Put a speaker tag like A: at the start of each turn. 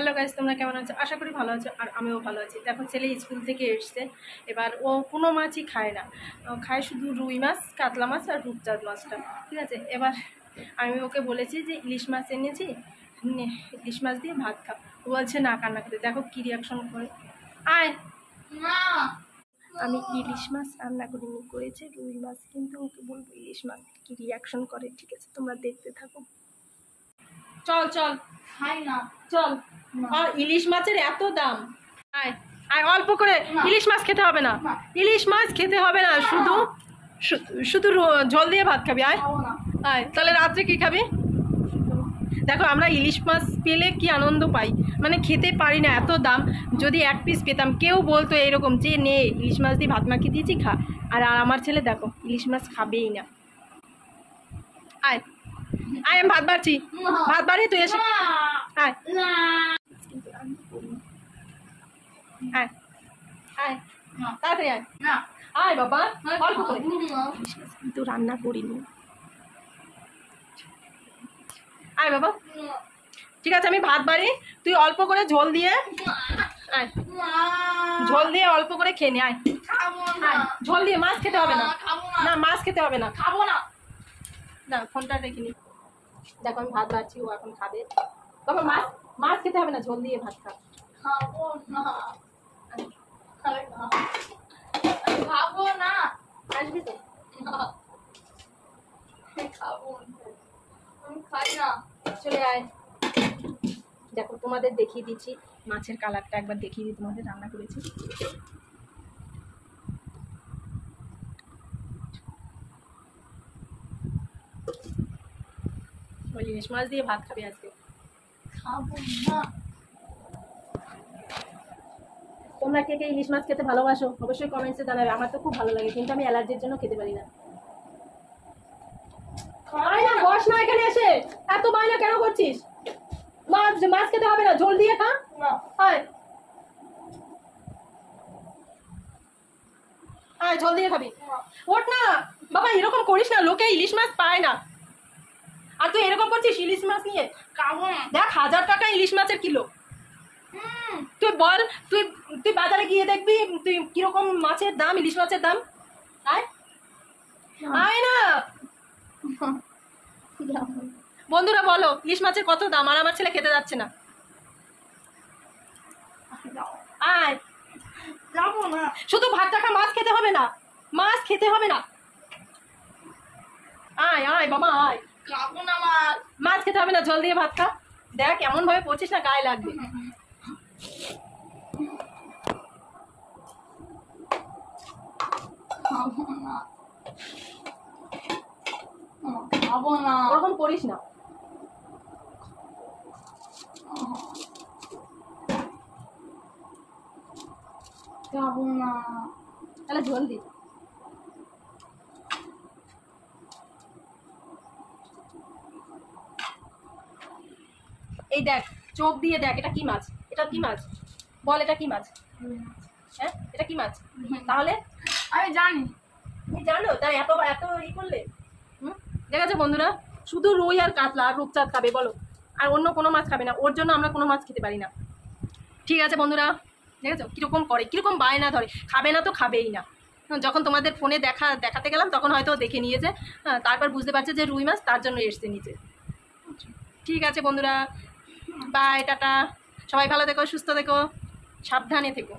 A: Hello guys, তোমরা কেমন আছো? আশা করি ভালো আছো, আর আমিও ভালো আছি। দেখো, ছেলে স্কুল থেকে এসছে। এবার ও কোনো মাছই খায় না, খায় শুধু রুই মাছ, কাতলা মাছ আর রূপচাঁদ মাছটা। ঠিক আছে, এবার আমি ওকে বলেছি যে ইলিশ মাছ এনেছি, ইলিশ মাছ দিয়ে ভাত খা। ও বলছে না, কান্না খেতে। দেখো কী রিয়াকশন করে। আয়, আমি ইলিশ মাছ রান্না করেছি রুই মাছ, কিন্তু ওকে বলবো ইলিশ মাছ, কী রিয়াকশন করে। ঠিক আছে, তোমরা দেখতে থাকো। চল চল,
B: খাই না।
A: চল। আর ইলিশ মাছের এত দাম। আয় আয়, অল্প করে। ইলিশ মাছ খেতে হবে না, ইলিশ মাছ খেতে হবে না, শুধু শুধু ঝোল দিয়ে ভাত খাবি। আয় আয়, তাহলে রাত্রে কি খাবি? দেখো, আমরা ইলিশ মাছ পেলে কি আনন্দ পাই, মানে খেতে পারি না, এত দাম। যদি এক পিস পেতাম, কেউ বলতো এরকম যে নে ইলিশ মাছ দিয়ে ভাত মাখিয়ে দিয়েছি, খা। আর আমার ছেলে দেখো ইলিশ মাছ খাবেই না। আয় আয়, আমি ভাত বাড়ছি, ভাত বাড়ি, তুই এসে আয়। আয় আয়, তাড়াতাড়ি আয়। আয় বাবা, অল্প করে। কিন্তু রান্না করিনি। আয় বাবা, ঠিক আছে, আমি ভাত বাড়ি, তুই অল্প করে ঝোল দিয়ে আয়, ঝোল দিয়ে অল্প করে খেয়ে নি। আয়, ঝোল দিয়ে। মাছ খেতে হবে না, না মাছ খেতে হবে না,
B: খাবো না।
A: না ফোনটা রেখে নি। দেখো আমি ভাত বাড়ছি, ও এখন খাবে। বাবা, মাছ মাছ খেতে হবে না, ঝোল দিয়ে ভাত খা।
B: খাবো না, খাবো না।
A: আসবি তো?
B: খাবো, আমি খাই না।
A: চলে আয়। দেখো, তোমাদের দেখিয়ে দিচ্ছি মাছের কালারটা, একবার দেখিয়ে দিই তোমাদের রান্না করেছি। ওই ইলিশ মাছ দিয়ে ভাত খাবি আজকে।
B: খাবো না।
A: তোমরা কে কে ইলিশ মাছ খেতে ভালোবাসো অবশ্যই কমেন্টসে জানাবে। আমার তো খুব ভালো লাগে, কিন্তু আমি অ্যালার্জির জন্য খেতে পারি না। আয় না, বস না এখানে এসে, এত বায়না কেন করছিস? মাছ খেতে হবে না, ঝোল দিয়ে খা। আয় আয়, ঝোল দিয়ে খাবি। ওঠ না বাবা, এরকম করিস না, লোকে ইলিশ মাছ পায় না, আর তুই এরকম করছিস ইলিশ মাছ নিয়ে।
B: খাবো না।
A: দেখ, 1000 টাকা ইলিশ মাছের কিলো। তুই বল, তুই তুই বাজারে গিয়ে দেখবি তুই কিরকম মাছের দাম, ইলিশ মাছের দাম। আয় আয় না। বন্ধুরা বলো, ইলিশ মাছের কত দাম, আর আমার ছেলে খেতে যাচ্ছে না। আয়,
B: যাবো না।
A: শুধু ভাত টাকা, মাছ খেতে হবে না, মাছ খেতে হবে না। আয় আয় বাবা, আয়।
B: খাবো না মাছ।
A: মাছ খেতে হবে না, জল দিয়ে ভাত খা। দেখ এমন ভাবে পড়ছিস না, গায়ে লাগবে।
B: খাবো না, খাবো না।
A: ওরকম করিস না।
B: খাবো না।
A: তাহলে ঝোল দি। এই দেখ, চোখ দিয়ে দেখ, এটা কি মাছ? এটা কি মাছ? বল, এটা কি মাছ? হ্যাঁ, এটা কি মাছ? তাহলে
B: আমি জানি।
A: তুমি জানো, তাই এত এত ই করলে। ঠিক আছে বন্ধুরা, শুধু রুই আর কাতলা আর রূপচাঁদ খাবে বলো, আর অন্য কোনো মাছ খাবে না। ওর জন্য আমরা কোনো মাছ খেতে পারি না। ঠিক আছে বন্ধুরা, ঠিক আছে, কীরকম করে, কীরকম বায়না ধরে, খাবে না তো খাবেই না। যখন তোমাদের ফোনে দেখাতে গেলাম, তখন হয়তো দেখে নিয়েছে, তারপর বুঝতে পারছে যে রুই মাছ, তার জন্য এসছে নিচে। ঠিক আছে বন্ধুরা, বাই, টাটা। সবাই ভালো থেকো, সুস্থ থেকো, সাবধানে থেকো।